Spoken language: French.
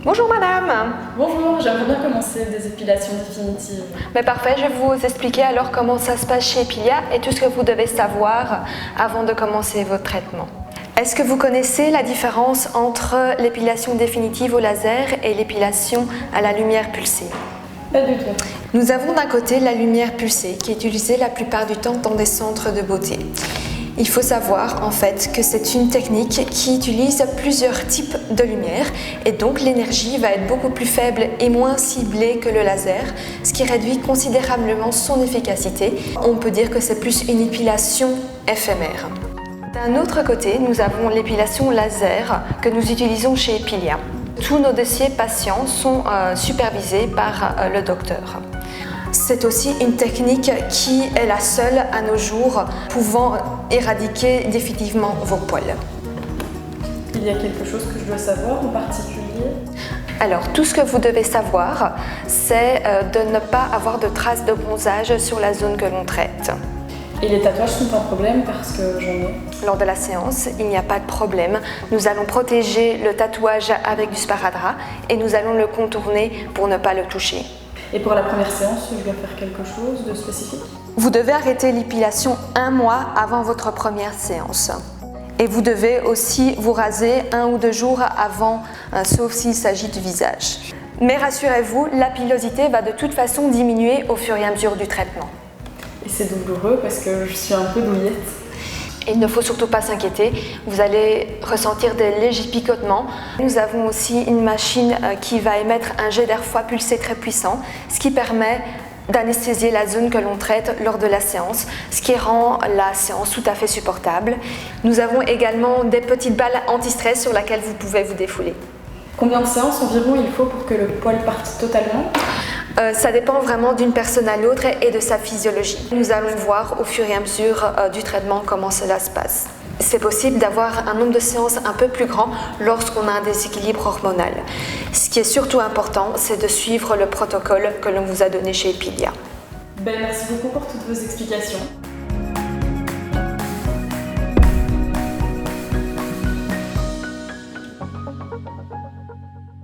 Bonjour madame. Bonjour, j'aimerais bien commencer des épilations définitives. Mais parfait, je vais vous expliquer alors comment ça se passe chez Epilia et tout ce que vous devez savoir avant de commencer votre traitement. Est-ce que vous connaissez la différence entre l'épilation définitive au laser et l'épilation à la lumière pulsée? Pas du tout. Nous avons d'un côté la lumière pulsée qui est utilisée la plupart du temps dans des centres de beauté. Il faut savoir en fait que c'est une technique qui utilise plusieurs types de lumière et donc l'énergie va être beaucoup plus faible et moins ciblée que le laser, ce qui réduit considérablement son efficacité. On peut dire que c'est plus une épilation éphémère. D'un autre côté, nous avons l'épilation laser que nous utilisons chez Epilia. Tous nos dossiers patients sont supervisés par le docteur. C'est aussi une technique qui est la seule à nos jours pouvant éradiquer définitivement vos poils. Il y a quelque chose que je dois savoir en particulier? Alors, tout ce que vous devez savoir, c'est de ne pas avoir de traces de bronzage sur la zone que l'on traite. Et les tatouages sont un problème parce que j'en ai? Lors de la séance, il n'y a pas de problème. Nous allons protéger le tatouage avec du sparadrap et nous allons le contourner pour ne pas le toucher. Et pour la première séance, je dois faire quelque chose de spécifique? Vous devez arrêter l'épilation 1 mois avant votre première séance. Et vous devez aussi vous raser 1 ou 2 jours avant, sauf s'il s'agit du visage. Mais rassurez-vous, la pilosité va de toute façon diminuer au fur et à mesure du traitement. Et c'est douloureux parce que je suis un peu douillette. Il ne faut surtout pas s'inquiéter, vous allez ressentir des légers picotements. Nous avons aussi une machine qui va émettre un jet d'air froid pulsé très puissant, ce qui permet d'anesthésier la zone que l'on traite lors de la séance, ce qui rend la séance tout à fait supportable. Nous avons également des petites balles anti-stress sur lesquelles vous pouvez vous défouler. Combien de séances environ il faut pour que le poil parte totalement? Ça dépend vraiment d'une personne à l'autre et de sa physiologie. Nous allons voir au fur et à mesure du traitement comment cela se passe. C'est possible d'avoir un nombre de séances un peu plus grand lorsqu'on a un déséquilibre hormonal. Ce qui est surtout important, c'est de suivre le protocole que l'on vous a donné chez Epilia. Merci beaucoup pour toutes vos explications.